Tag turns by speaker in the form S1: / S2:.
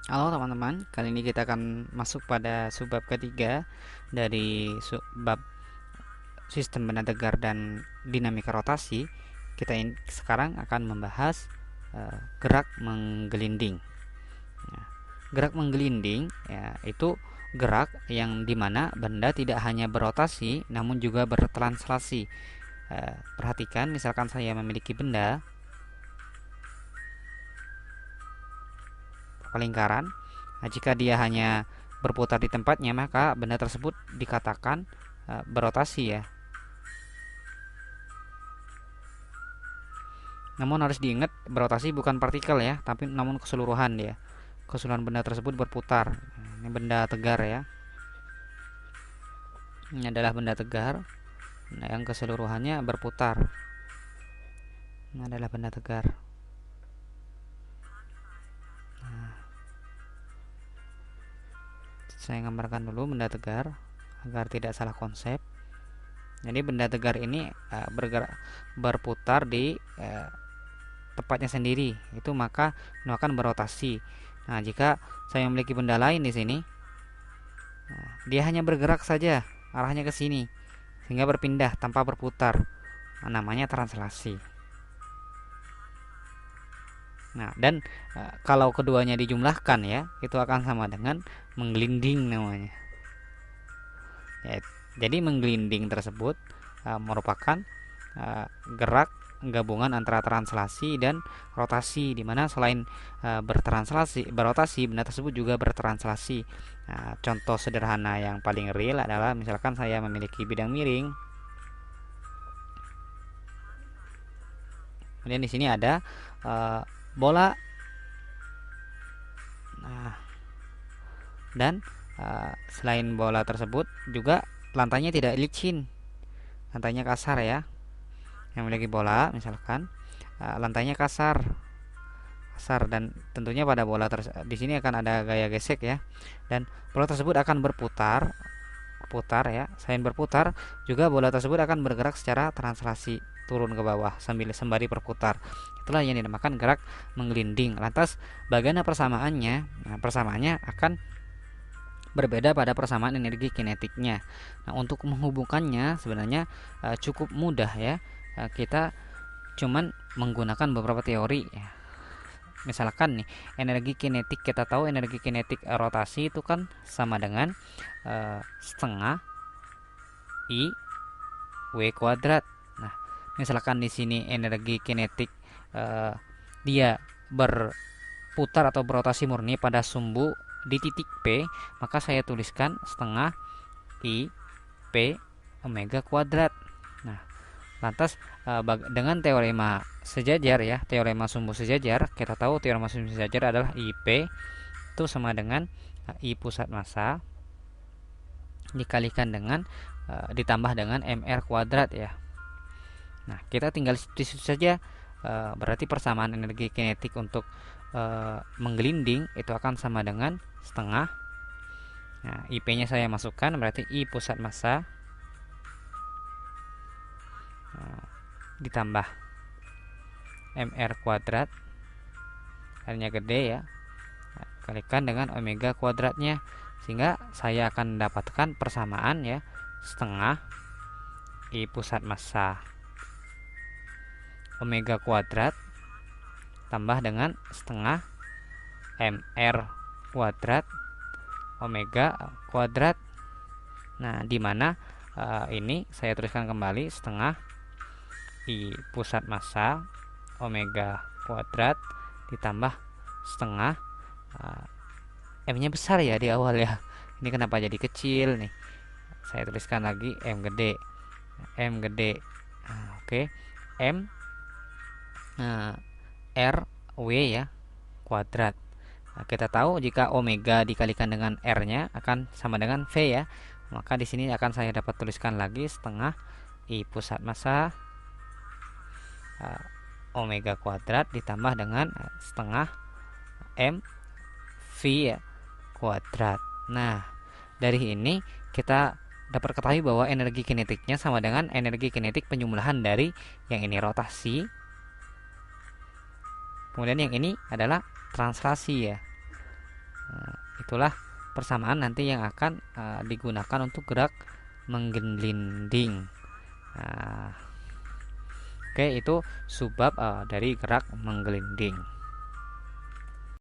S1: Halo teman-teman, kali ini kita akan masuk pada subbab ketiga dari subbab sistem benda tegar dan dinamika rotasi. Sekarang akan membahas gerak menggelinding. Nah, gerak menggelinding ya, itu gerak yang dimana benda tidak hanya berotasi namun juga bertranslasi. Perhatikan, misalkan saya memiliki benda lingkaran. Nah, jika dia hanya berputar di tempatnya, maka benda tersebut dikatakan berotasi ya. Namun harus diingat, berotasi bukan partikel ya, tapi namun keseluruhan dia. Keseluruhan benda tersebut berputar. Ini benda tegar ya. Ini adalah benda tegar. Nah, yang keseluruhannya berputar. Ini adalah benda tegar. Nah, saya gambarkan dulu benda tegar agar tidak salah konsep. Jadi benda tegar ini berputar di tempatnya sendiri, itu maka akan berotasi. Nah, jika saya memiliki benda lain di sini, nah, dia hanya bergerak saja arahnya ke sini sehingga berpindah tanpa berputar. Nah, namanya translasi. Nah, dan kalau keduanya dijumlahkan ya, itu akan sama dengan menggelinding namanya. Ya, jadi menggelinding tersebut merupakan gerak gabungan antara translasi dan rotasi, di mana selain berotasi, benda tersebut juga bertranslasi. Nah, contoh sederhana yang paling real adalah misalkan saya memiliki bidang miring, kemudian di sini ada bola, nah, dan selain bola tersebut juga lantainya tidak licin, lantainya kasar ya. Yang memiliki bola misalkan lantainya kasar dan tentunya pada bola di sini akan ada gaya gesek ya, dan bola tersebut akan berputar ya. Selain berputar, juga bola tersebut akan bergerak secara translasi turun ke bawah sembari berputar. Itulah yang dinamakan gerak menggelinding. Lantas bagaimana persamaannya? Nah, persamaannya akan berbeda pada persamaan energi kinetiknya. Nah, untuk menghubungkannya sebenarnya cukup mudah ya. Kita cuman menggunakan beberapa teori ya. Misalkan nih, energi kinetik, kita tahu energi kinetik rotasi itu kan sama dengan setengah I W kuadrat. Nah, misalkan di sini energi kinetik dia berputar atau berotasi murni pada sumbu di titik P, maka saya tuliskan setengah I P omega kuadrat. Nah, lantas dengan teorema sejajar ya, teorema sumbu sejajar, kita tahu teorema sumbu sejajar adalah IP itu sama dengan I pusat massa dikalikan dengan ditambah dengan MR kuadrat ya. Nah, kita tinggal di situ saja. Berarti persamaan energi kinetik untuk menggelinding itu akan sama dengan setengah. Nah, IP-nya saya masukkan, berarti I pusat massa ditambah MR kuadrat, R-nya gede ya, kalikan dengan omega kuadratnya, sehingga saya akan mendapatkan persamaan ya, setengah I pusat massa omega kuadrat tambah dengan setengah MR kuadrat omega kuadrat. Nah, di mana ini saya tuliskan kembali setengah I pusat massa omega kuadrat ditambah setengah M-nya besar ya di awal ya. Ini kenapa jadi kecil nih? Saya tuliskan lagi M gede. Oke. M R W ya kuadrat. Nah, kita tahu jika omega dikalikan dengan R-nya akan sama dengan V ya. Maka di sini akan saya dapat tuliskan lagi setengah I pusat massa omega kuadrat ditambah dengan setengah M V ya, kuadrat. Nah, dari ini kita dapat ketahui bahwa energi kinetiknya sama dengan energi kinetik penjumlahan dari yang ini rotasi, kemudian yang ini adalah translasi ya. itulah persamaan nanti yang akan digunakan untuk gerak menggelinding. Nah, oke, itu sebab dari gerak menggelinding.